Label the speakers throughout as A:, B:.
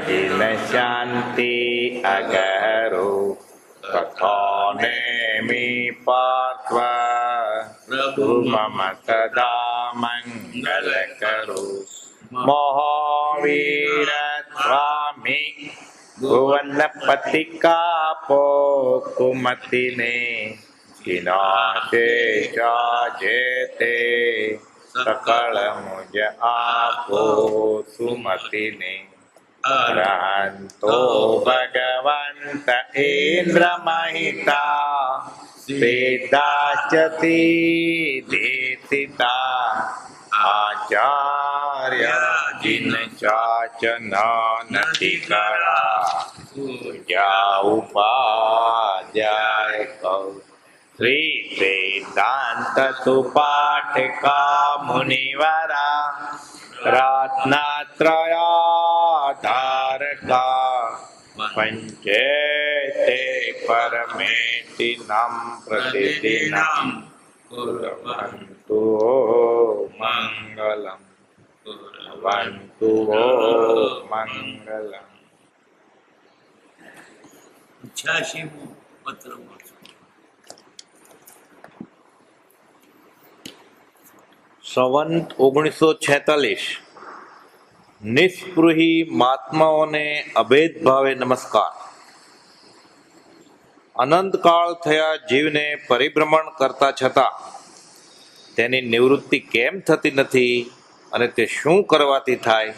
A: જીન શાંતિ અગરો કથોને મી પાર્થવ પ્રભુ મમ સદા મંગલ કરો મહાવીર સ્વામી ભુવનપતિ કાપો કુમતિને કિનાશે જેતે સકળ મુજ આપો સુમતિને અરહંતો ભગવંત ઇન્દ્ર મહિતા વેદાચતી દેશિતા આચાર્ય જીન ચાચન નથી કળા પૂજા ઉપાધ્યાય કૌ શ્રી વેદાંત સુપાઠિકા મુનિવરા રત્નત્રયાધારકા પંચેતે પરમેતિ નામ પ્રતિદિનમ કુર્વન્તુ મંગલમ કુર્વન્તુ મંગલમ.
B: 86મો પત્ર વાંચો.
A: સંવંત 1946. નિસ્પૃહી મહાત્માઓને અભેદ ભાવે નમસ્કાર. અનંતકાળ થયા જીવને પરિભ્રમણ કરતા છતાં તેની નિવૃત્તિ કેમ થતી નથી અને તે શું કરવાથી થાય?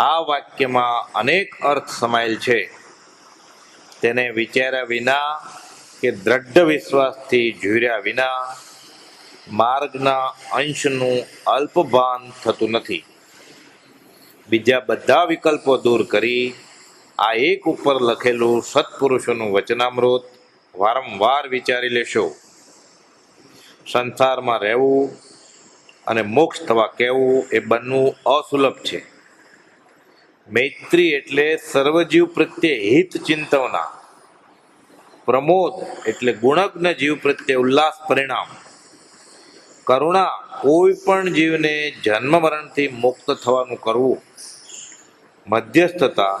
A: આ વાક્યમાં અનેક અર્થ સમાયેલ છે. તેને વિચાર્યા વિના કે દ્રઢ વિશ્વાસથી ઝૂર્યા વિના માર્ગના અંશનું અલ્પભાન થતું નથી. બીજા બધા વિકલ્પો દૂર કરી આ એક ઉપર લખેલું સત્પુરુષોનું વચનામૃત વારંવાર વિચારી લેશો. સંસારમાં રહેવું અને મોક્ષ થવા કહેવું એ બનવું અસુલભ છે. મૈત્રી એટલે સર્વજીવ પ્રત્યે હિત ચિંતવના. પ્રમોદ એટલે ગુણજ્ઞ જીવ પ્રત્યે ઉલ્લાસ પરિણામ. કરુણા કોઈ પણ જીવને જન્મ મરણથી મુક્ત થવાનું કરવું. મધ્યસ્થતા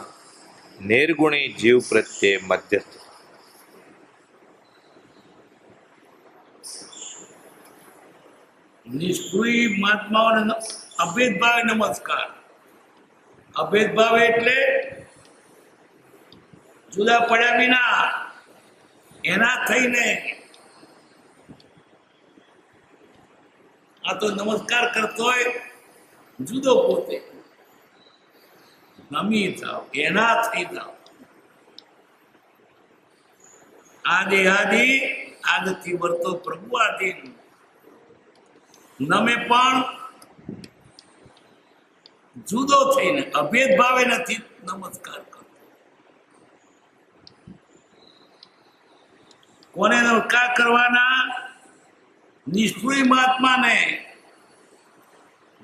A: નિર્ગુણી જીવ પ્રત્યે મધ્યસ્થતા.
B: નિષ્પૃહી મહાત્માઓને અભેદ ભાવે નમસ્કાર. અભેદ ભાવ એટલે જુદા પડ્યા વિના એના થઈને. આ તો નમસ્કાર કરતો હોય જુદો પોતે નમી થાવ, એના થઈ થાવ. આદિ આદિ આદિથી વર્તો પ્રભુ આદિ. નમે પણ જુદો થઈને અભેદ ભાવે નથી નમસ્કાર કરતો. કોને નમસ્કાર કરવાના? નિષ્પૃહી મહાત્માને,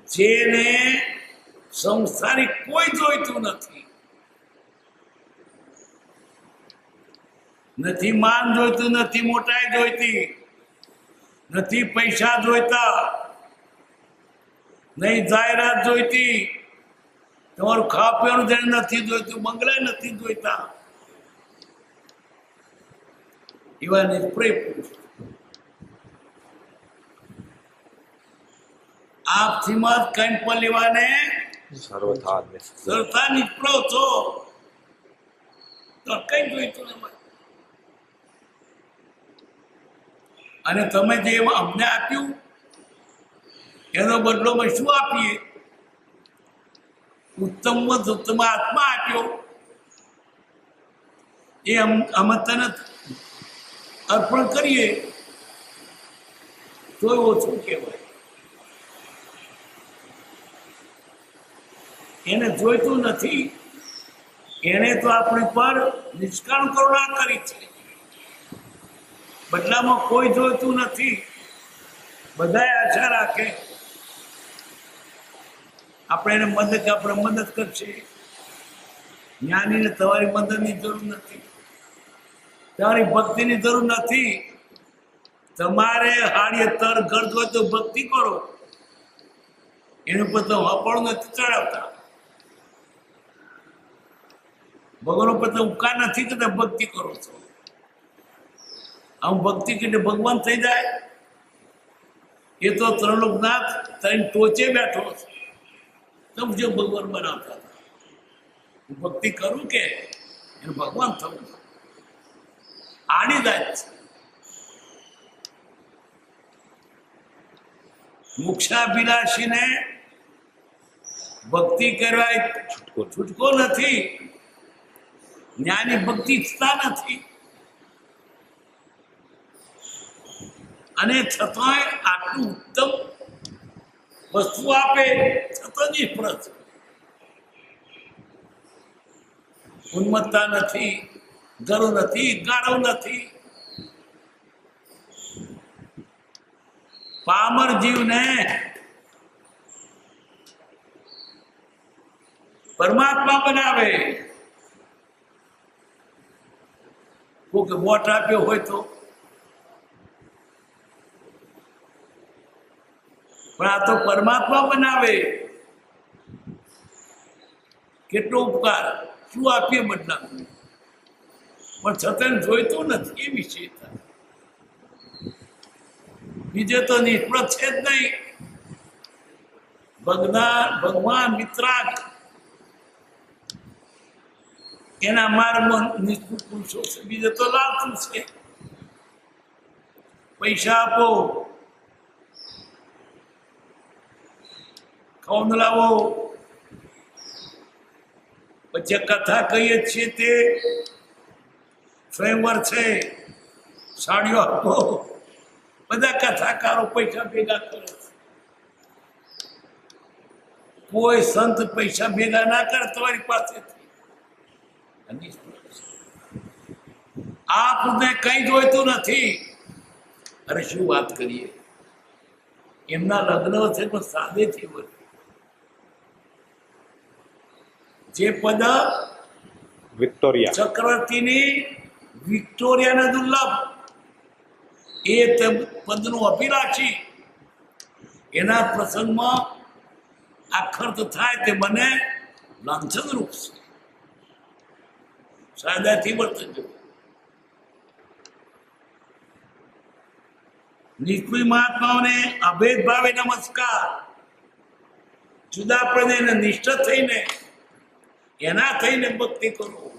B: જેને સંસારી કોઈ જોઈતું નથી. નથી માન જોઈતું, નથી મોટાઈ જોઈતી, નથી પૈસા જોઈતા, નહીં જાહેરાત જોઈતી, તમારું ખાવા પીવાનું જેને નથી જોઈતું, બંગલા નથી જોઈતા. એવા નિષ્પ્રય પુરુષ. આપથી મત કઈ પણ લેવાને સર્વથા નિષ્પ્રય છો તો કઈ જોઈતું નહીં. અને તમે જે અમને આપ્યું એનો બદલોમાં શું આપીએ? ઉત્તમ ઉત્તમ આત્મા આપ્યો એ અમે તને અર્પણ કરીએ તો ઓછું કહેવાય. એને જોઈતું નથી. એને તો આપણી પર નિષ્કામ કરુણા કરી છે. બદલામાં કોઈ જોઈતું નથી. બધા આશા રાખે આપણે એને મદદ, આપણે મદદ કરશે. જ્ઞાનીને તમારી મદદની જરૂર નથી, તમારી ભક્તિની જરૂર નથી. તમારે હાડીએ તર ગરજ હોય તો ભક્તિ કરો, એની ઉપર તો હપણું નથી ચડાવતા. ભગવાન પર ઉપકાર નથી કે તમે ભક્તિ કરો છો. આમ ભક્તિ એટલે ભગવાન થઈ જાય? એ તો ત્રણલોકનાથ ત્રણ ટોચે બેઠો છે. તમે જો ભગવાન બનાવતા હતા, હું ભક્તિ કરું કે એને ભગવાન થવું આડી જાય છે. મોક્ષાભિલાષીને ભક્તિ કરવા છૂટકો નથી. જ્ઞાની ભક્તિ ઈચ્છતા નથી, અને છતાંય આટલું ઉત્તમ વસ્તુ આપે છતાં નિષ્ફળ છે. ઉન્મત્તા નથી, ગરુ નથી, ગાળો નથી. પામર જીવને પરમાત્મા બનાવે. કોકે વોટ આપ્યો હોય તો, પણ આ તો પરમાત્મા બનાવે. કેટલો ઉપકાર, શું આપીએ બદલા, પણ છતાં જોઈતું નથી એ વિષય. બીજે તો નિષ્ફળ છે જ નહીં. ભગવાન મિત્રાગ એના માર્ગમાં નિષ્ફળ પુરુષો છે. બીજે તો લાલતું છે. પૈસા આપો, ખાવાનું લાવો, પછી કથા કહીએ છીએ તે સ્વયંવર છે, સાડીઓ આપો. બધા કથાકારો પૈસા ભેગા કરે છે. કોઈ સંત પૈસા ભેગા ના કરે તમારી પાસેથી. આપને કઈ જોઈતું નથી. અરે શું વાત કરીએ, એમના લગ્ન છે પણ સાદેથી હોય. જે પદ
A: વિક્ટોરિયા
B: ચક્રવર્તીની વિક્ટોરિયાના દુર્લભ, એ પદનું અભિલાષી, એના પ્રસંગમાં આ ખર્ચ થાય તે મને લાંછન રૂપ છે. સાદાથી વર્તજો. નિષ્ઠુર મહાત્માઓને અભેદ ભાવે નમસ્કાર. જુદા પડે નિષ્ઠ થઈને એના થઈને ભક્તિ કરો.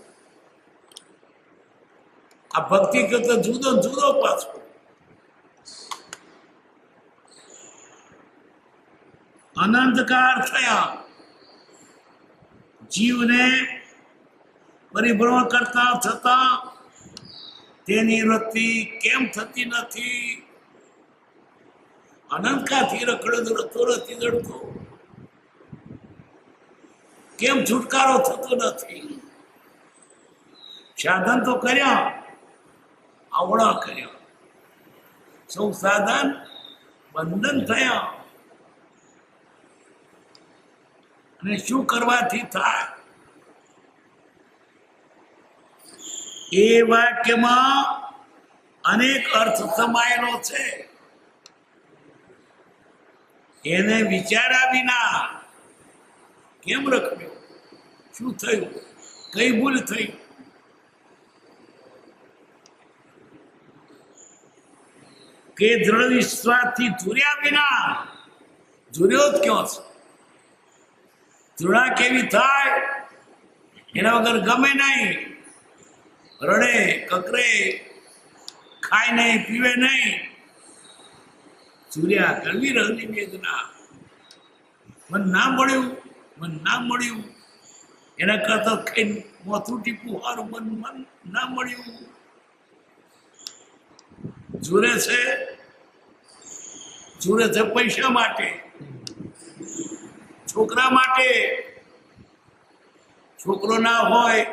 B: આ ભક્તિ કરતા જુદો જુદો પાછો. અનંતકાર થયા જીવને પરિભ્રમણ કરતા છતાં તેની વૃત્તિ કેમ થતી નથી? અનંતકાળથી રખડતો નથી, દડતો કેમ છુટકારો થતો નથી? સાધન તો કર્યા, આવડા કર્યા, સૌ સાધન બંધન થયા. અને શું કરવાથી થાય? એ વાક્યમાં અનેક અર્થ સમાયેલો છે. એને વિચાર્યા વિના કેમ રખડ્યો? શું થયું? કઈ ભૂલ થઈ? કે દ્રઢ વિશ્વાસથી ઝૂર્યા વિના, ઝૂર્યો જ ક્યાં છે? ઝૂણા કેવી થાય? એના વગર ગમે નહીં. રડે, કકરે, ખાય નહીં, પીવે નહીં. ઝૂર્યા કરવી રહી વેદના. મન ના મળ્યું, મન ના મળ્યું. એના કરતા કઈ મોથું ટીપું હારું. મન ના મળ્યું. ઝૂરે છે પૈસા માટે, છોકરા માટે. છોકરો ના હોય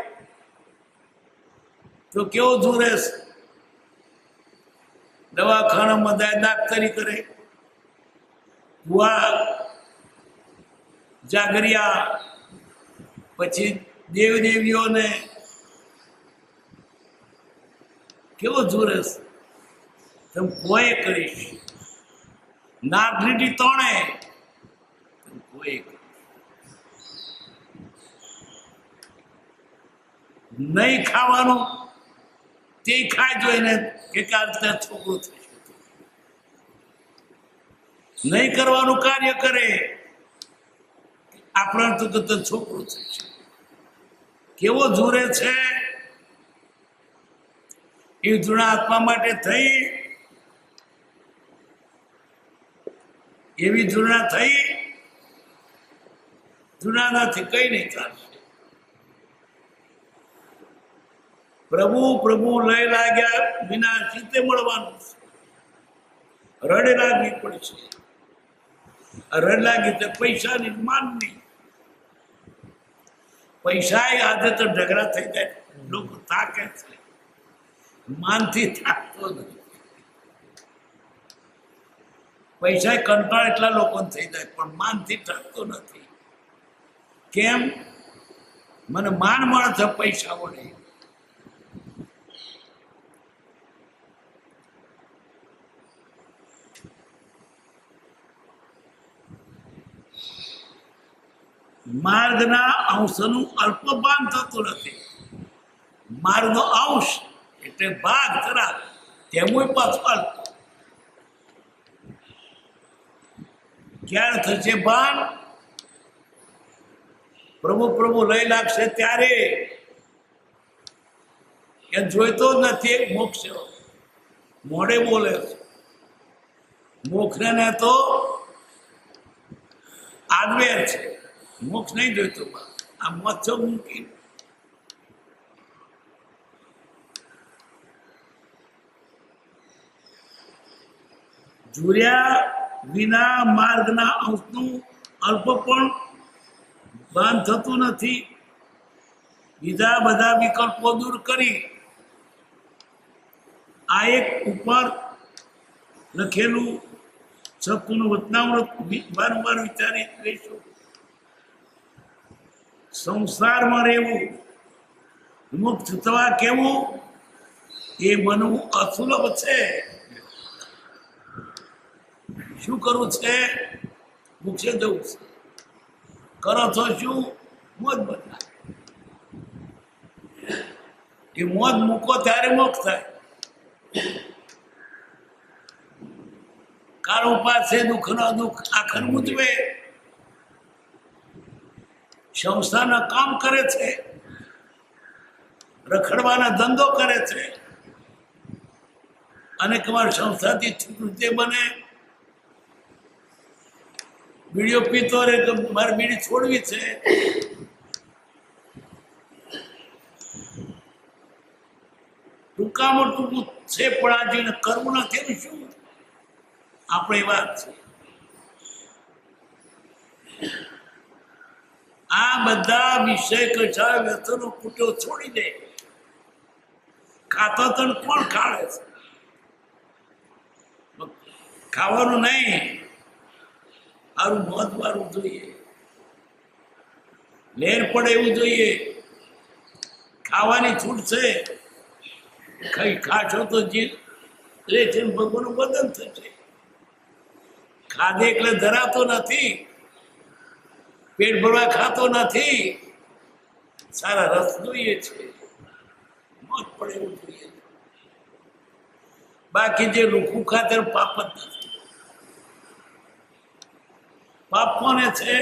B: તો કેવો ઝૂરે? દવાખાનામાં દાક્તરી કરે, ભુવા જાગરિયા, પછી દેવદેવીઓને કેવો ઝૂરે? તમે કોઈ કરીશ નાગરીટી તોણે, કોઈ નહીં ખાવાનું તે ખાય જો એને કે ત્યાં છોકરું થશે. નહીં કરવાનું કાર્ય કરે આપણા તો છોકરું થશે. કેવો જુરે છે એ જૂના આત્મા માટે થઈ એવી જૂના થઈ જૂના નથી કઈ નહીં ચાલશે. પ્રભુ પ્રભુ લય લાગ્યા વિના ચિત્તે મળવાનું છે. રડ લાગવી પડશે. રડ લાગી તો પૈસાની માનની પૈસા આજે તો ઝઘડા થઈ જાય. લોકો થાકે છે, માનથી થાકતો નથી. પૈસા કંટાળ એટલા લોકો થઈ જાય પણ માનથી થાકતો નથી. કેમ? મને માન મળે છે પૈસા વડે. માર્ગના અંશનું અલ્પભાન થતું નથી. માર્ગનો અંશ એટલે ભાગ ખરા તેવું પાછું અલ્પ. ક્યારે થશે ભાન? પ્રભુ પ્રભુ લઈ લાગશે ત્યારે. એ જોઈતો જ નથી. મોક્ષ મોડે બોલે છે. મોક્ષને તો આદવેર છે. મોક્ષ નહીં જોઈતો. આ મત્સ્ય મૂકી જુર્યા વિના માર્ગના અંશનું અલ્પ પણ ભાન થતું નથી. બીજા બધા વિકલ્પો દૂર કરી આ એક ઉપર લખેલું સત્યનું વચનામૃત વારંવાર વિચારી લઈશું. સંસારમાં રહેવું, મુક્ત થવા કેવું એ બનવું અસુલભ છે. શું કરવું છે? મોક્ષે જવું છે. કરો છો શું? મોજ બદલાય. એ મોજ મૂકો ત્યારે મોક્ષ થાય. કારો પાસે દુઃખ નો દુઃખ આખર મૂજવે. સંસ્થાના કામ કરે છે, રખડવાના ધંધો કરે છે અને તમારી સંસ્થાથી છૂટે બને. બીડીઓ પીતો રહે તો મારે બીડી છોડવી છે. ટૂંકામાં ટૂંકું છે પણ આ જેને કરવું નથી શું આપણી વાત છે. આ બધા વિષય કશા વ્યસનો કુટો છોડી દે. ખાતો તો કોણ ખાવે છે? ખાવાનું નહીં, સારું મોત વાળું જોઈએ, લેર પડે એવું જોઈએ. ખાવાની છૂટ છે. કઈ ખાશો તો જીવ લે છે, ભગવાનનું બદન થશે. ખાધે એટલે ધરાતો નથી. પેટ ભરવા ખાતો નથી. સારા રસ જોઈએ છે, મોત પડે એવું જોઈએ. બાકી જે લુખું ખાતર પાપ જ નથી. પાપ કોને છે?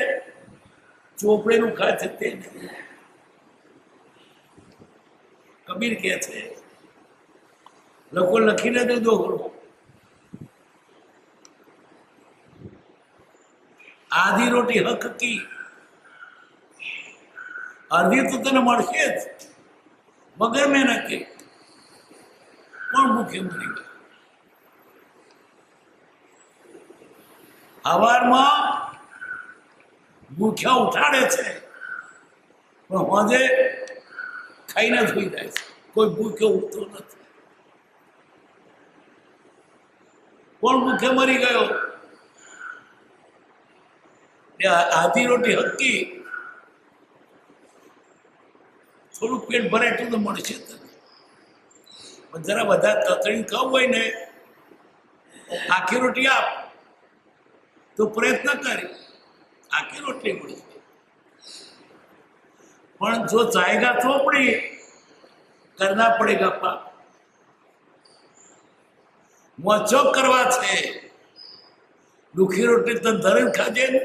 B: ચોપડેનું ખાય છે તે નહીં. કબીર કે છે લોકો લખીને દે દોહરો. આધી રોટી હક કી, અડધી તો તને મળશે જ વગર મહેનતે. કોણ ભૂખે મરી ગયો? હવારમાં ભૂખ્યા ઉઠાડે છે પણ હોજે ખાઈને સુઈ જાય છે. કોઈ ભૂખ્યો ઉઠતો નથી. કોણ ભૂખે મરી ગયો? આધી રોટી હક્કી. થોડું પેટ ભરાય એટલું તો મળશે તને. પણ જરા બધા તતડી ખાવું હોય ને, આખી રોટી આપ તો પ્રયત્ન કરી આખી રોટલી મળી. પણ જો ચાયગા ચોપડી કરના પડેગા પાપ. મોચો કરવા છે. દુખી રોટલી તો ધરણ ખાજે ને,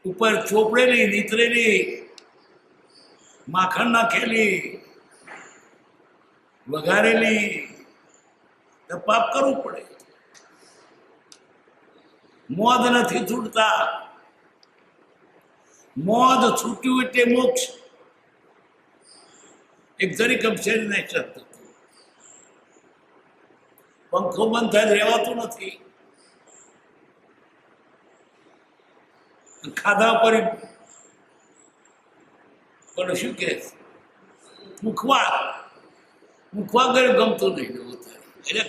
B: ઉપર ચોપડેલી નીતરેલી માખણ નાખેલી વઘારેલી તો પાપ કરવું પડે. મોદ નથી છૂટતા. મોદ છૂટ્યું એટલે મોક્ષ. એક જરીક શરીર નહીં શકતું. પંખો બંધ થાય રહેવાતું નથી. ખાધા પર પણ શું કે મુખવા ગયું ગમતું નહીં એવું થાય. એટલે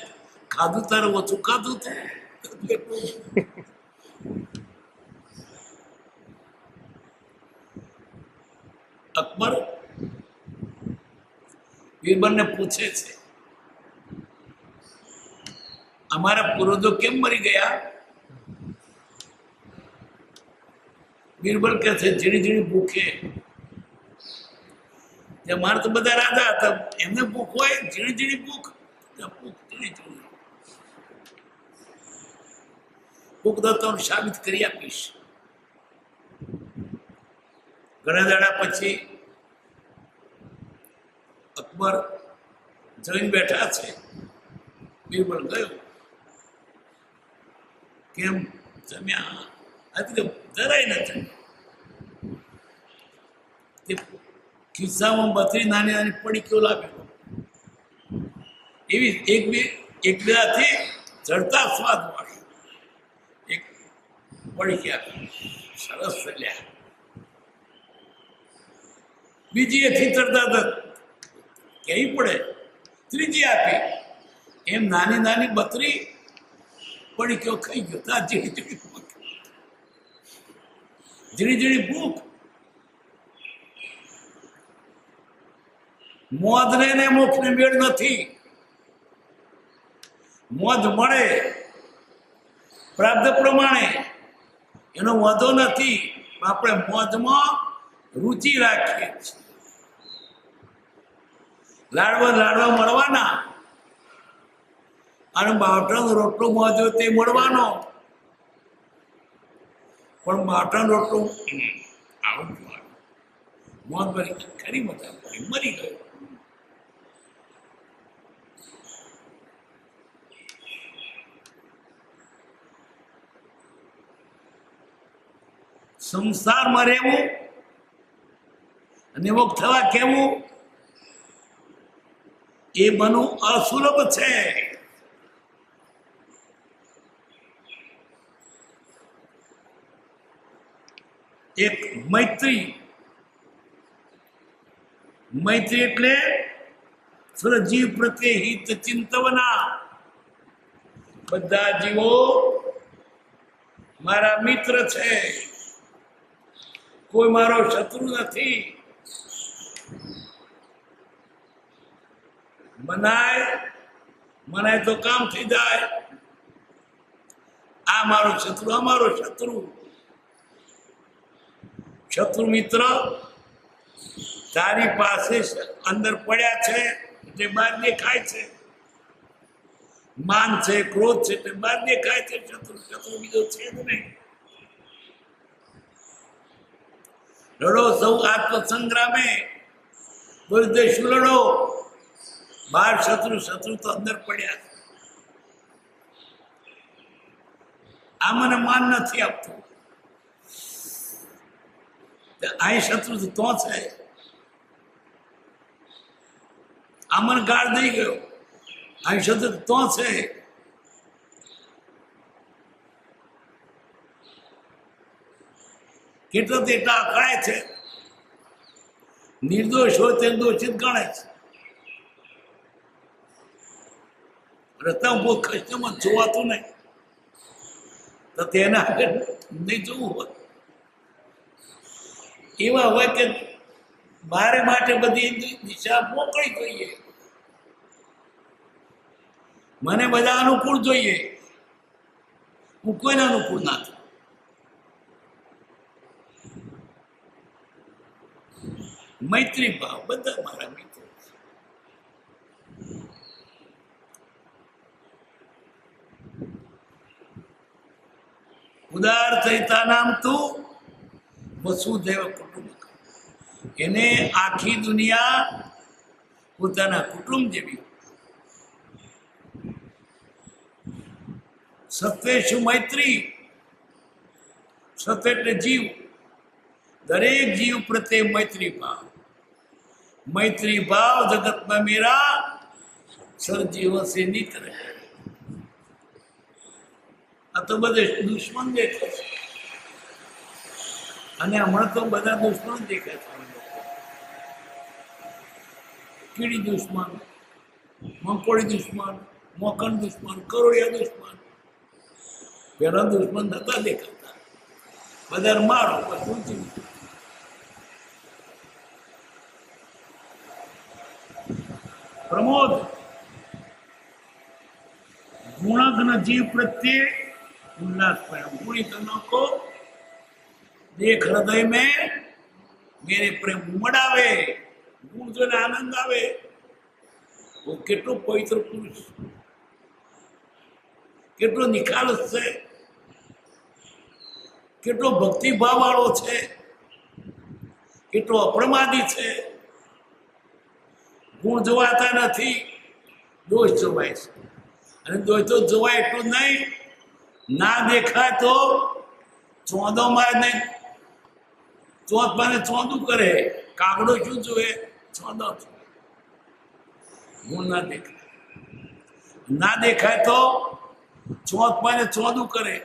B: ખાધું તારે ઓછું ખાધું હતું. અકબર બીરબલને પૂછે છે, અમારા પૂર્વજો કેમ મરી ગયા? બીરબલ કે છે, ઝીણી ઝીણી ભૂખે. મારે તો બધા રાજા હતા, એમને ભૂખ હોય, ઝીણી ઝીણી ભૂખ. ભૂખ તો સાબિત કરી આપીશ. ઘણા દાડા પછી અકબર જઈને બેઠા છે. બીરબલ ગયો, કેમ જમ્યા? જરાય નથી. ખિસ્સામાં બધી નાની નાની પડીકીઓ લાગેલો. એવી એક બે હાથી જડતા સ્વાદ વાળી એક પડીકી આપી, સરસ ચલ્યા. બીજી એથી ચડતા હતા, કેવી પડે. ત્રીજી આપી, એમ નાની નાની બત્રી પડીકીઓ ખાઈ ગયો. તા ઝીણી ઝીણી ભૂખ, ઝીણી ઝીણી ભૂખ. મોદને ને મોક્ષને મેળ નથી. મોજ મળે પ્રાપ્ત પ્રમાણે, એનો વાંધો નથી. આપણે મોજમાં રુચિ રાખીએ છીએ. લાડવા મળવાના, અને બાવટાનો રોટલો મોજો તે મળવાનો. પણ બાવટાનો રોટલો આવું મોજ મરી ખરી મજા મરી ગયો. સંસારમાં રહેવું અને મોક્ષ થવા કેવું, એ બનવું અસુલભ છે. એક મૈત્રી એટલે જીવ પ્રત્યે હિત ચિંતવના. બધા જીવો મારા મિત્ર છે, કોઈ મારો શત્રુ નથી. મનાય તો કામ થઈ જાય. આ મારો શત્રુ, અમારો શત્રુ. શત્રુ મિત્ર તારી પાસે અંદર પડ્યા છે એટલે બહાર દેખાય છે. માન છે, ક્રોધ છે એટલે બહાર દેખાય છે. શત્રુ બીજો છે જ નહીં. લડો સૌ આત્મસંગ્રામે. બોલતે શું લડો? બહાર શત્રુ તો અંદર પડ્યા. આ મને માન નથી આપતું. અહીં શત્રુ તો છે. આ મને ગાળ દઈ ગયો. અહીં શત્રુ તો છે. કેટલા તેટલા અકળાય છે. નિર્દોષ હોય તે દોષિત ગણે છે. રસ્તા બહુ કસ્ટમર જોવાતું નહીં, તો તેના આગળ નહીં જોવું હોય. એવા હોય કે મારે માટે બધી દિશા મોકળી જોઈએ. મને બધા અનુકૂળ જોઈએ, હું કોઈને અનુકૂળ ના છું. મૈત્રી ભાવ, બધા મારા મિત્રો છે. ઉદાર ચૈતા નામ તું વસુદેવ કુટુંબ, એને આખી દુનિયા પોતાના કુટુંબ જેવી. સત્વેશુ મૈત્રી, સત્વ એટલે જીવ, દરેક જીવ પ્રત્યે મૈત્રી ભાવ. મૈત્રી ભાવ જગતમાં મેરા સર્જીવ સે નિત રહે. આ તો બધે દુશ્મન દેખાય છે, અને હમણાં તો બધા દુશ્મન દેખાય છે. કીડી દુશ્મન, મંકોડી દુશ્મન, મોકન દુશ્મન, કરોડિયા દુશ્મન. પેલા દુશ્મન નતા દેખાતા, બધા મારો પછી. પ્રમોદ गुणग्न जीव प्रत्यय उल्लास प्रेम. गुणितनों को देख हृदय में मेरे प्रेम उमड़ावे, गुण जो आनंद आवे. वो કેટલો પવિત્ર પુરુષ, કેટલો નિખાલસ છે, કેટલો ભક્તિભાવ વાળો છે, કેટલો અપ્રમાદી છે. ગુણ જોવાતા નથી, દોષ જોવાય છે. અને દોષ તો જોવાય એટલું જ નહીં, ના દેખાય તો ચોંદો મારે નહીં, ચોથ પાને ચોંદું કરે. કાગડો શું જોવે? ચોંદો જોવે. ગુણ ના દેખાય, ના દેખાય તો ચોથ પાને ચોંદું કરે.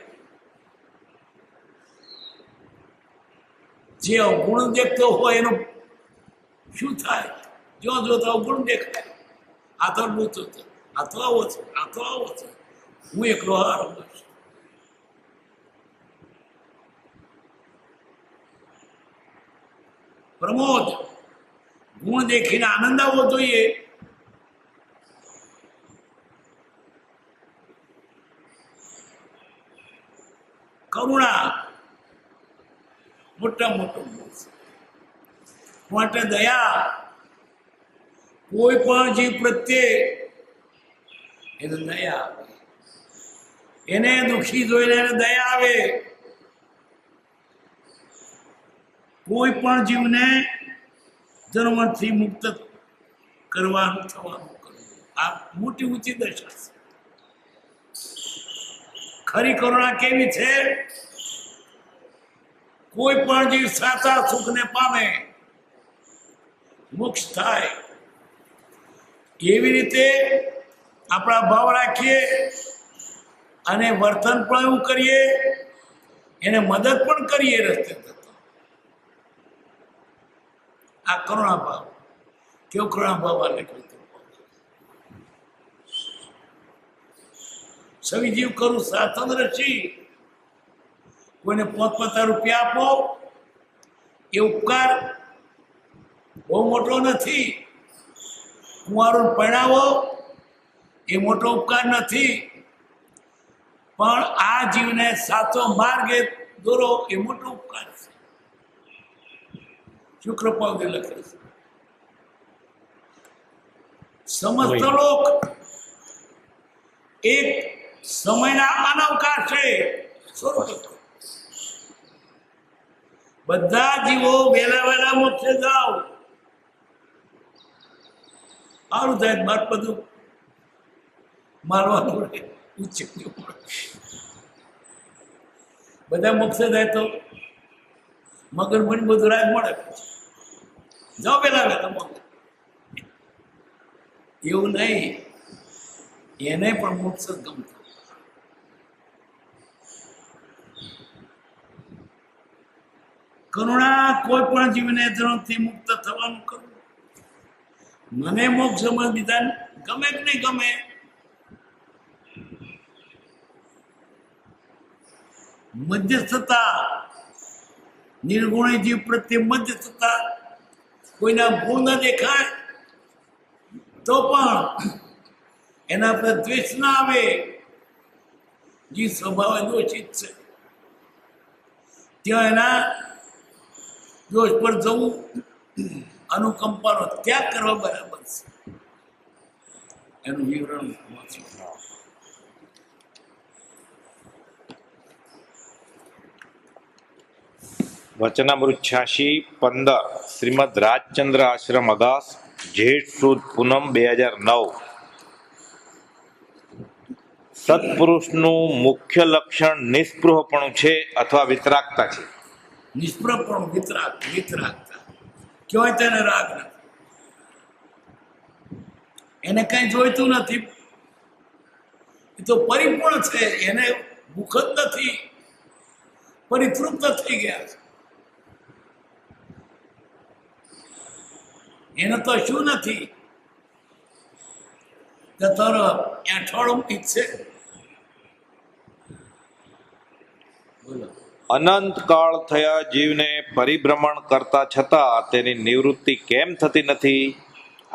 B: જે અવગુણ દેખતો હોય એનું શું થાય? જો જોતો અવગુણ દેખાય. આ તો લૂચો છે, આ તો આવો છે, આ તો આવો છે, હું એકલો હારો છું. પ્રમોદ, ગુણ દેખીને આનંદ આવવો જોઈએ. કરુણા મોટા મોટો ગુણ છે. માટે દયા, કોઈ પણ જીવ પ્રત્યે એને દયા આવે. એને દુઃખી જોઈને એને દયા આવે. કોઈ પણ જીવને જન્મથી મુક્ત કરવાનું થવાનું કરવું, આ મોટી ઊંચી દશા છે. ખરી કરુણા કેવી છે? કોઈ પણ જીવ સાચા સુખને પામે, મોક્ષ થાય. એવી રીતે આપણા ભાવ રાખીએ અને વર્તન પણ એવું કરીએ, એને મદદ પણ કરીએ રસ્તે થતો. આ કરુણા ભાવ. કેવો કરુણા ભાવ આ લખ્યું? સવી જીવ કરું સાધન રચી. કોઈને 5-5 રૂપિયા આપો એ ઉપકાર બહુ મોટો નથી. કુંવારોને પરણાવો એ મોટો ઉપકાર નથી, પણ આ જીવને સાચો માર્ગે દોરો એ મોટો ઉપકાર છે. શુક્ર પાવડી લખે છે. સમસ્ત લોક એક સમયના અનવકાશ છે. બધા જીવો વહેલા વહેલા મોક્ષે જાઓ. સારું થાય, માર બધું મારવાનું બધા મોક્ષે જાય તો મગર પણ બધું રાજ મળે. જાઓ વહેલા વહેલા મોક્ષે. એવું નહીં, એને પણ મોક્ષ જ ગમતો. કરુણા કોઈ પણ જીવને જન્મથી મુક્ત થવાનું કરવું. મને મોક્ષ સમજ બીજા ગમે કે નહીં ગમે, મધ્યસ્થતા, નિર્ગુણી જીવ પ્રત્યે મધ્યસ્થતા. કોઈના ગુણ ન દેખાય તો પણ એના પર દ્વેષ ના આવે. જે સ્વભાવ દોષિત છે ત્યાં એના દોષ પર જવું અનુકંપાનો ત્યાગ કરવા બરાબર છે. એનું વિવરણ વાંચ્યું.
A: વચનામૃત 86:15 શ્રીમદ રાજચંદ્ર આશ્રમ અગાસ જેઠ સુદ પૂનમ 2009. સત્પુરુષનું મુખ્ય લક્ષણ નિસ્પૃહપણું છે અથવા વિતરાગતા છે.
B: નિષ્પ્રપણ વિતરાગતા કહેવાય તેને રાગ નથી. એને કઈ જોઈતું નથી. એ તો પરિપૂર્ણ છે. એને ભૂખ જ નથી. પરિતૃપ્ત થઈ ગયા છે. એને તો શું નથી કે તારો એઠવાડું ઈચ્છે. બોલો.
A: અનંત કાળ થયા જીવને પરિભ્રમણ કરતા છતાં તેની નિવૃત્તિ કેમ થતી નથી?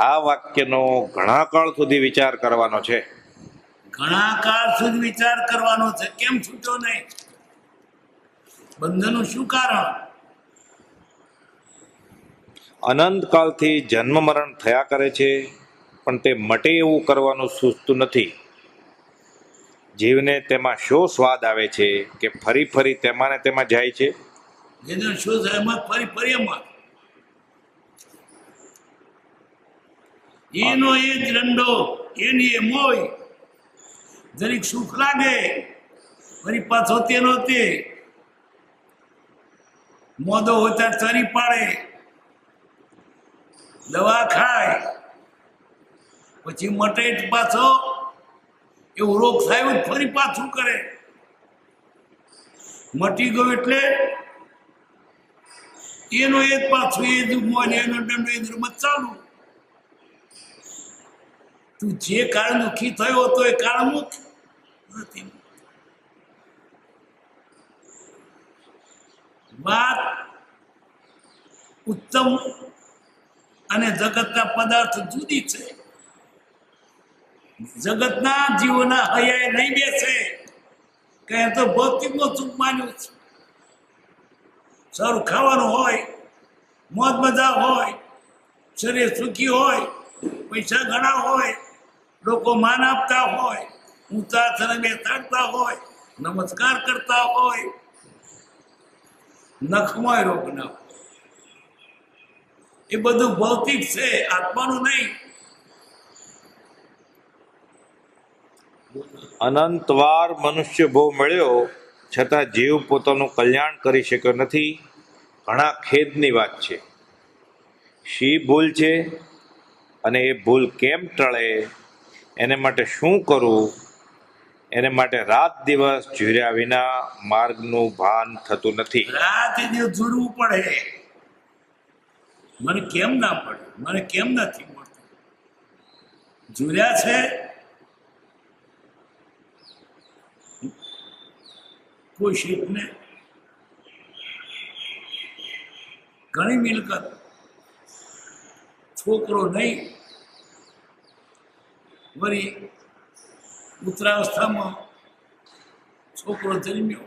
A: આ વાક્યનો ઘણા કાળ સુધી વિચાર કરવાનો છે.
B: ઘણા કાળ સુધી વિચાર કરવાનો છે. કેમ છૂટો નહીં? બંધનનું શું કારણ?
A: અનંત કાળથી જન્મ મરણ થયા કરે છે, પણ તે મટે એવું કરવાનું સૂચતું નથી. જીવને તેમાં શો સ્વાદ આવે છે કે ફરી ફરી તેમાં ને તેમાં જાય છે?
B: જેને શું છે એમાં ફરી એમાં એનો એ જ રંડો, એની એ મોય. જરીક સુખ લાગે ફરી પાછો તેનો તે મોદો હોય ત્યારે ચરી પાડે, દવા ખાય, પછી મટે જ પાછો એવું રોગ થાય ફરી પાછું કરે. મટી ગયું એટલે એનો એ જ પાછું એ જ મોન, એનો દંડ, એ જ રમત ચાલુ. તું જે કારણ દુઃખી થયો હતો એ કારણ મુક્ત નથી. વાત ઉત્તમ અને જગતના પદાર્થ જુદી છે. જગતના જીવોના હૈયા નહીં બેસે કે તો ભૌતિકનું સુખ માન્યું છે. સારું ખાવાનું હોય, મોજ મજા હોય, શરીર સુખી હોય, પૈસા ઘણા હોય, લોકો માન આપતા હોય, ઊંચા થઈને બેસાડતા હોય, નમસ્કાર કરતા હોય, નખમાં રોગ ના હોય. એ બધું ભૌતિક છે, આત્માનું નહીં.
A: અનંતવાર મનુષ્ય ભોગ મળ્યો છતાં જીવ પોતાનું કલ્યાણ કરી શક્યો નથી. ઘણા ખેદની વાત છે. શી ભૂલ છે અને એ ભૂલ કેમ ટળે? એને માટે શું કરવું? એને માટે રાત દિવસ ઝૂર્યા વિના માર્ગનું ભાન થતું નથી.
B: રાત દિવસ જોડવું પડે. મને કેમ ના પડે? મને કેમ નથી મળતું? ઝૂર્યા છે. કોઈ શેઠને ઘણી મિલકત, છોકરો નહીં, વળી ઉત્તરાવસ્થામાં છોકરો જન્મ્યો.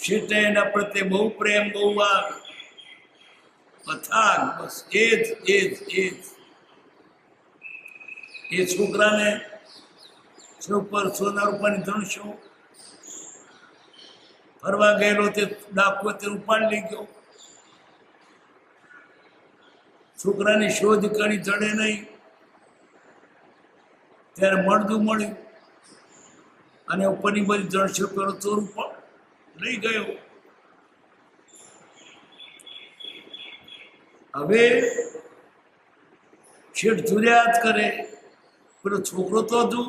B: શેઠે એના પ્રત્યે બહુ પ્રેમ, બહુ વાર અથાગ, બસ એ છોકરાને ઉપર સોના રૂપાની ધણશો ફરવા ગયેલો, તે ડાકુ તે ઉપાડી લઈ ગયો. છોકરાની શોધ કરી, જડે નહીં. ત્યારે મળતું મળ્યું અને ઉપરની બધી જણશો પેલો ચોર ઉપર લઈ ગયો. હવે શેઠ ઝૂર્યા જ કરે. પેલો છોકરો તો હજુ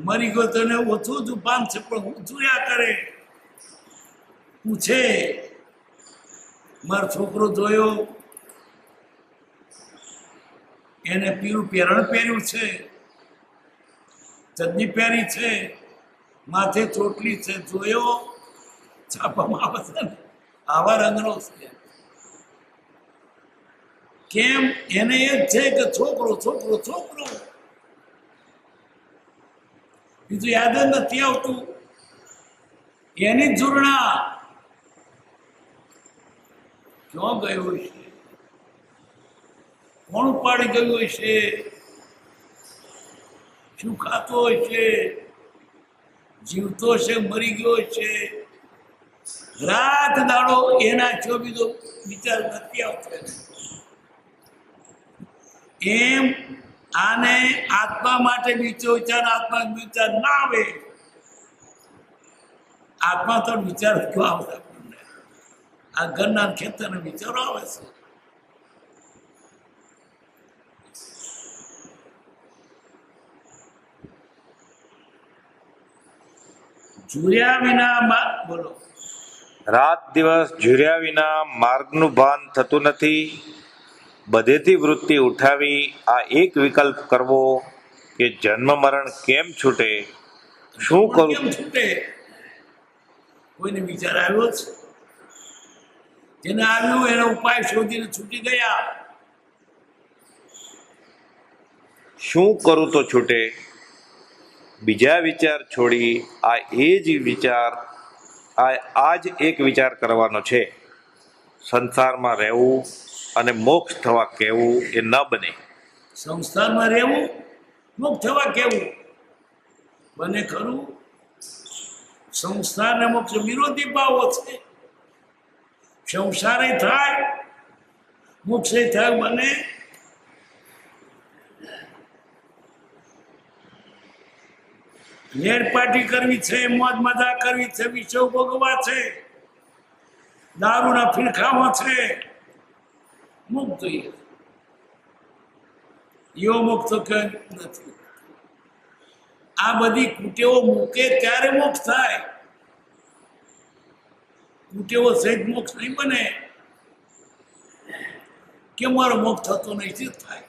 B: મરી ગયો, તો એને ઓછું હજુ પાન છે, પણ હું ઝૂર્યા કરે. પૂછે, મારો છોકરો જોયો, એને પીળું પહેરણ પહેર્યું છે, ચડ્ડી પહેરી છે, માથે ચોટલી છે, જોયો? છાપામાં આવે છે ને, આવા રંગનો છે. કેમ? એને એ જ છે કે છોકરો છોકરો છોકરો, બીજું યાદ જ નથી આવતું. એની ઝૂરણા ક્યાં ગયો છે? કોણ પાડી ગયું હોય છે, શું ખાતો હોય છે, જીવતો છે મરી ગયો છે, રાત દાડો એના છો બીજો વિચાર નથી આવતો. એમ આને આત્મા માટે બીજો વિચાર, આત્મા વિચાર ના આવે. આત્મા તો વિચાર ક્યાં આવતા આપણને? આ ઘરના ખેતરના વિચારો આવે છે. જોયા વિના બોલો.
A: રાત દિવસ ઝૂર્યા વિના માર્ગનું ભાન થતું નથી. બધેથી વૃત્તિ ઉઠાવી આ એક વિકલ્પ કરવો કે જન્મ મરણ કેમ છૂટે, શું કરું?
B: કેમ છૂટે? કોઈને વિચાર આવ્યો છે? જેને આવ્યું એનો ઉપાય શોધીને છૂટી ગયા.
A: શું કરું તો છૂટે? બીજા વિચાર છોડી આ જ એક વિચાર કરવાનો છે. સંસારમાં રહેવું અને મોક્ષ થવા કહેવું એ ન બને.
B: સંસારમાં રહેવું, મુક્ત થવા કેવું બને ખરું? સંસાર ને મોક્ષ વિરોધી ભાવો છે. સંસારે થાય, મોક્ષે થાય બને? લેર પાર્ટી કરવી છે, મોજ મજા કરવી છે, વિષય ભોગવા છે, દારૂના ફીરખામાં છે, મુક્ત એવો મુક્ત નથી. આ બધી કુટેવો મૂકે ત્યારે મોક્ષ થાય. કુટેવો સહિત મોક્ષ નહીં બને. કે મારો મોક્ષ થતો નહીં, શું થાય?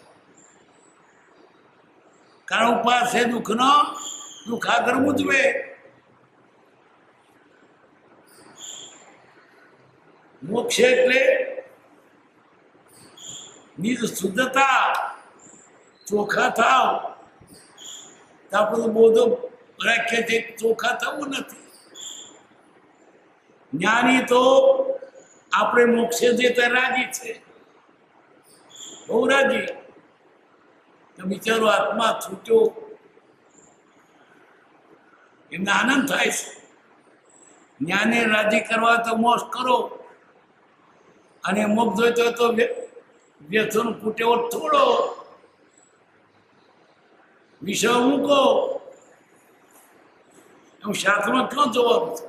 B: કારણ ઉપાસ છે દુઃખનો, દુઃખ આગળ મૂજવે. મોક્ષ એટલે નિજ શુદ્ધતા, ચોખા થાવ. આપણે બોધો રાખ્યા છે, ચોખા થવું નથી. જ્ઞાની તો આપણે મોક્ષે જતા રાજી છે, બહુ રાજી. તો બિચારો આત્મા છૂટ્યો, એમને આનંદ થાય છે. જ્ઞાને રાજી કરવા તો મોક્ષ કરો, અને મોક્ષ જોઈતો તો વ્યસન કુટેવો થોડો, વિષય મૂકો. એમ શાસ્ત્રમાં ક્યાં જોવાનું છે?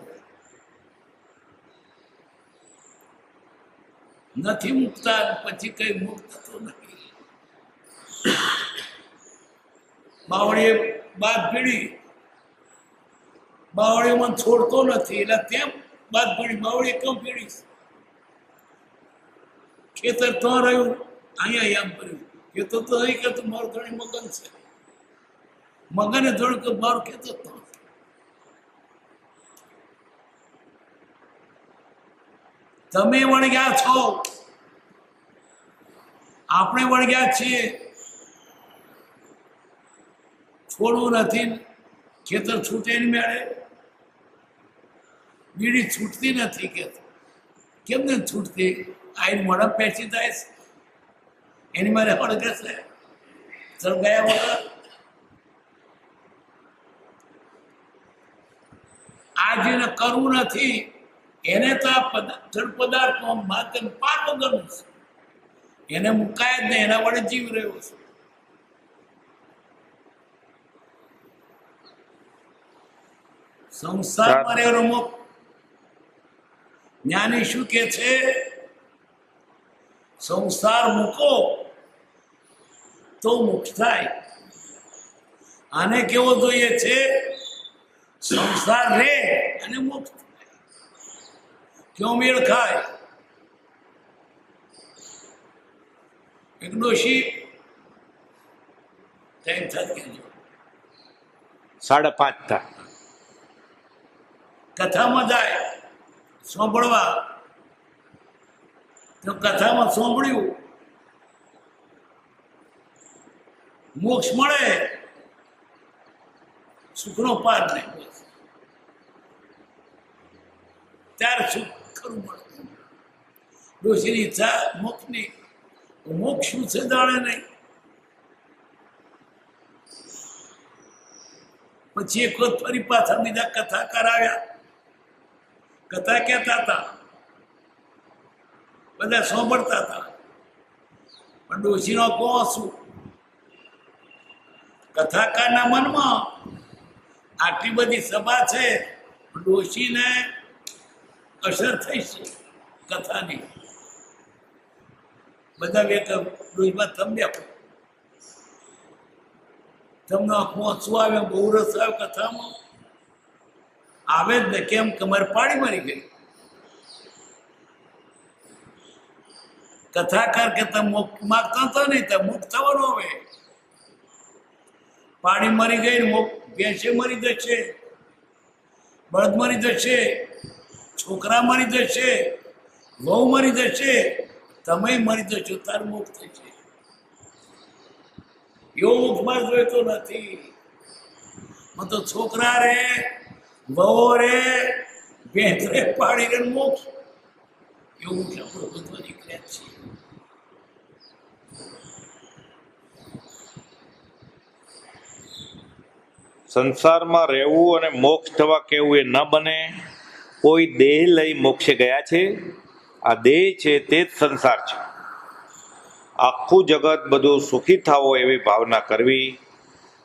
B: નથી મુકતા, પછી કઈ મુક્ત તો નથી. બાવળીએ બાદ પીડી, બાવળી મને છોડતો નથી, એટલે તેમ બાદ પીડી. બાવળી કેમ પીડીશ? ખેતર તો રહ્યું, અહીંયા એમ કર્યું. ખેતર તો નહીં કહેતું મારું ઘણી મગન છે, મગને જોડું કે મારું ખેતર તો. તમે વળગ્યા છો, આપણે વળગ્યા છીએ. છોડવું નથી, ખેતર છૂટે ને મેળે. બીડી છૂટતી નથી કે કેમ ને છૂટતી? આઈને મોઢા પેસી થાય છે, એની મારે હળગે છે સળગાયા વગર. આ જેને કરવું નથી એને તો આ જળ પદાર્થનો માધ્યમ પાર વગરનું છે. એને મુકાય જ નહીં, એના વડે જીવ રહ્યો છે. સંસારમાં રહેવાનો મોક્ષ. જ્ઞાની શું કે છે? સંસાર મૂકો તો મોક્ષ થાય. આને કેવો જોઈએ છે? સંસાર રે અને મોક્ષ થાય. ક્યો મેળ ખાય? એક ડોશી ટાઈમ થાય કેજો
A: 5:30 થાય.
B: કથામાં જાય સાંભળવા, તો કથામાં સાંભળ્યું મોક્ષ મળે, સુખનો પાર નહીં. ત્યારે સુખ ખરું મળે. ડોશીની ઈચ્છા મોક્ષની, મોક્ષ શું છે જાણે નહીં. પછી એક વખત ફરી પાછા બીજા કથાકાર આવ્યા, કથા કહેતા હતા, બધા સાંભળતા હતા, પણ ડોશીનો કોણ શું? કથાકારના મનમાં આટલી બધી સભા છે, ડોશીને અસર થઈ છે કથાની. બધા ડોશીમાં તમને આંખમાં શું આવ્યા? બહુ રસ આવ્યો કથામાં. આવે જ ને, કેમ કે મારે પાણી મરી ગઈ. કથાકાર કે તમે મોક્ષ માગતા હતા નહીં, તો મુક્ત થવાનું. હવે પાણી મરી ગઈ, ભેંસે મરી જશે, બળદ મરી જશે, છોકરા મરી જશે, વહુ મરી જશે, તમે મરી જશો, તાર મોક્ષ થશે. એવો મોક્ષ માર જોઈતો નથી. મને તો છોકરા રે, વહુ રે, ભેંસ રે, પાણી રે, મોક્ષ એવું છે. આપણો બધો નીકળ્યા છે.
A: સંસારમાં રહેવું અને મોક્ષ થવા કેવું એ ન બને. કોઈ દેહ લઈ મોક્ષે ગયા છે. આ દેહ છે તે જ સંસાર છે. આખું જગત બધું સુખી થાવો એવી ભાવના કરવી.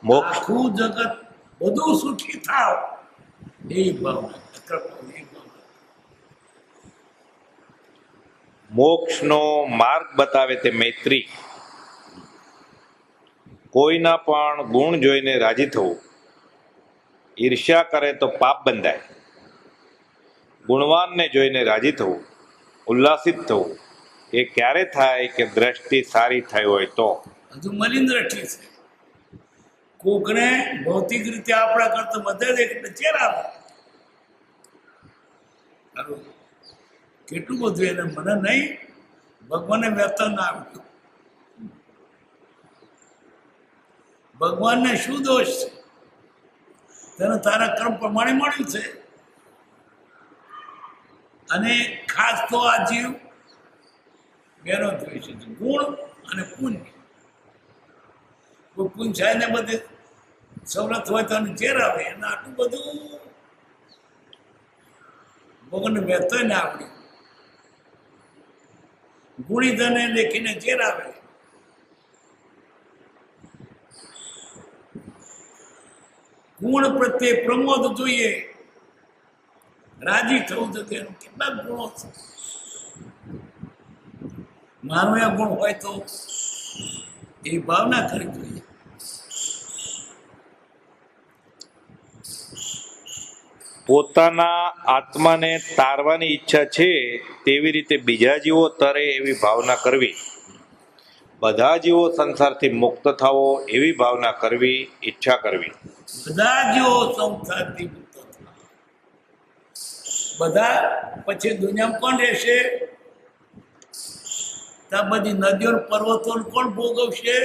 A: મોક્ષ
B: આખું જગત બધું સુખી થાવ એ ભાવના.
A: મોક્ષનો માર્ગ બતાવે તે મૈત્રી. કોઈના પણ ગુણ જોઈને રાજી થવું. ઈર્ષ્યા કરે તો પાપ બંધાય. ગુણવાનને જોઈને રાજી થવું, ઉલ્લાસિત થવું એ ક્યારે થાય કે દ્રષ્ટિ સારી થઈ હોય તો.
B: હજુ મલિન દ્રષ્ટિ છે. કોકને ભૌતિક રીતે આપણા કરતા બધા દેખ ચેરા કેટલું બધું એને મને નહીં, ભગવાનને વ્યર્થ ના આવ્યું. ભગવાનને શું દોષ છે? તેને તારા કર્મ પ્રમાણે મળ્યું છે. અને ખાસ તો આ જીવ બેનો જોઈ છે, ગુણ અને પુણ્ય. કોઈ પુણ્ય થાય ને બધે સવલત હોય તો ઝેર આવે. એને આટલું બધું ભગવાનને વ્યર્થ ના આવડ્યું. ગુણી ધને દેખીને ઝેર આવે. ગુણ પ્રત્યે પ્રમોદ જોઈએ, રાજી થવું તો તેનું કેટલાક ગુણો છે. મારું આ ગુણ હોય તો એ ભાવના કરવી જોઈએ.
A: પોતાના આત્માને તારવાની ઈચ્છા છે તેવી રીતે બીજા જીવો તરે એવી ભાવના કરવી. બધા જીવો સંસારથી મુક્ત થાવો એવી ભાવના કરવી, ઈચ્છા કરવી.
B: બધા જેવો સંસારથી મુક્ત થવા. બધા પછી દુનિયામાં કોણ રહેશે? ત્યાં બધી નદીઓ પર્વતો કોણ ભોગવશે?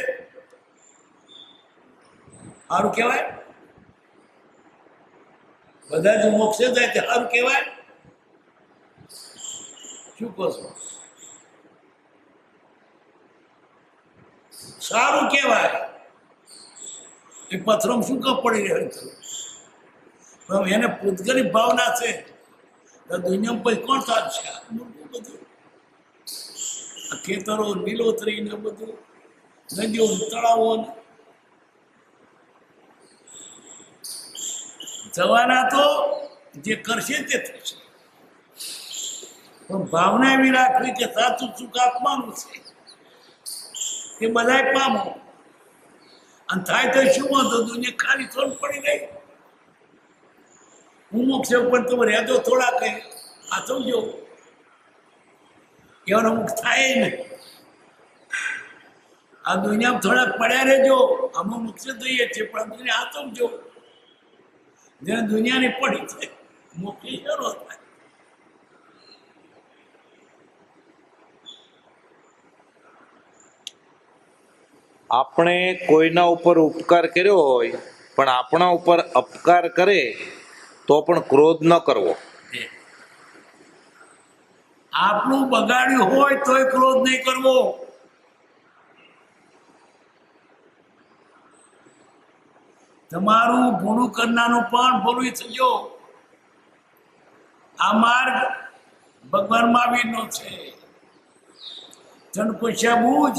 B: સારું કહેવાય? બધા જ મોક્ષે જાય તે સારું કહેવાય? શું કહો છો? સારું કહેવાય. એ પથ્થરો શું કામ પડી રહ્યો છે? પણ એને પૂતગલી ભાવના છે. દુનિયામાં પછી કોણ ચાલશે? બધું આ ખેતરો, લીલોતરી ને બધું, નદીઓ, તળાવો જવાના તો જે કરશે તે થશે. પણ ભાવના એવી રાખવી કે સાચું સુખ આત્માનું છે, એ બધાય પામો. અને થાય તો શું વાંધો? દુનિયા ખાલી થોડી પડી રહી. હું મોક્ષ પણ તમે રહેજો થોડા કઈ આચવજો. એવાનો મુખ થાય નહીં. આ દુનિયામાં થોડાક પડ્યા રહેજો. આમાં મોક્ષ જોઈએ છે પણ દુનિયા આચવજો. જેને દુનિયાની પડી છે મોક્ષ શરૂ થાય.
A: આપણે કોઈના ઉપર ઉપકાર કર્યો હોય પણ આપણા ઉપર અપકાર કરે તો પણ ક્રોધ ન કરવો.
B: આપણું બગાડ્યું હોય તોય ક્રોધ નહીં કરવો. તમારું ભૂલું કરનારનું પણ ભૂલું થજો. આ માર્ગ ભગવાન મહાવીરનો છે. જન પૂછ્યા બુજ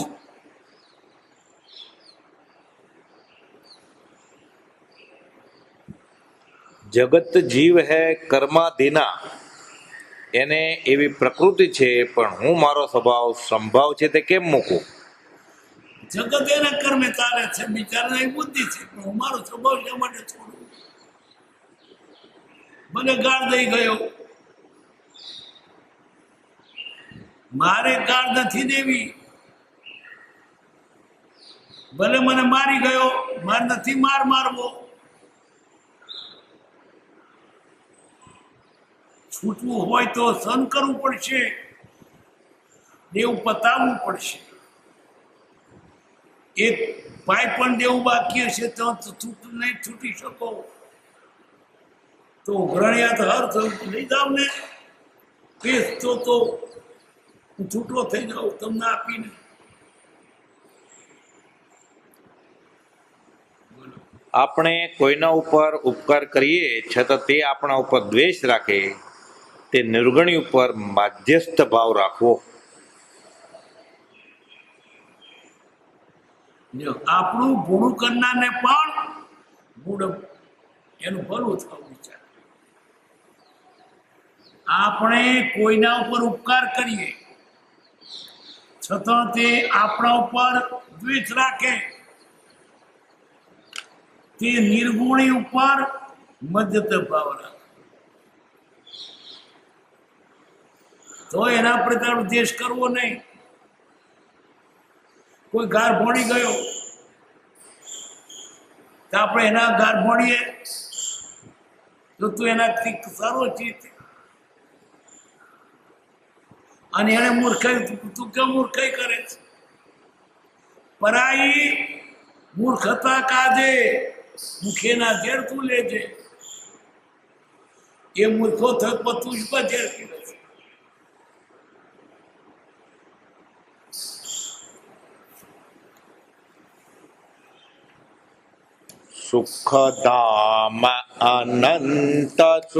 A: જગત જીવ હે કર્માધીના, એને એવી પ્રકૃતિ છે, પણ હું મારો સંભાવ છે તે કેમ મૂકું?
B: જગત એના કર્મે ચાલે છે, બિચારા એ બુદ્ધિ છે, પણ હું મારો સ્વભાવ શા માટે છોડું? મને ગાળ દઈ ગયો, મારે ગાળ નથી દેવી. ભલે મને મારી ગયો, મારે નથી મારવો. છૂટવું હોય તો સહન કરવું પડશે, દેવું પતાવવું પડશે. એક ભાઈ પણ દેવું બાકી હશે તો નહીં છૂટી શકો. તો ઉઘરાણિયા તો હર થયું લઈ જાવ ને, કેસ તો હું છૂટો થઈ જાઉં તમને આપીને.
A: આપણે કોઈના ઉપર ઉપકાર કરીએ છતાં તે આપણા ઉપર દ્વેષ રાખે, તે નિર્ગણી ઉપર માધ્યસ્થ ભાવ રાખવો.
B: આપણું ભૂલું કરનારને પણ એનું ભલું થવું વિચાર. આપણે કોઈના ઉપર ઉપકાર કરીએ છતાં તે આપણા ઉપર દ્વેષ રાખે, તે નિર્ગુણી ઉપર મધ્યસ્થ ભાવ રાખે, તો એના પ્રત્યે દ્વેષ કરવો નહીં. કોઈ ગાર ભોણી ગયો તો આપણે એના ગાર ભોણીએ તો તું એનાથી સારો છે, અને એને મૂર્ખાઈ તું કેમ મૂર્ખાઈ કરે છે? પરાઈ મૂર્ખતા કાજે મુખેના ઝેર તું લેજે. એ મૂર્ખો થક તું જ પર ઝેર પીવે છે.
A: સુખધામ અનંત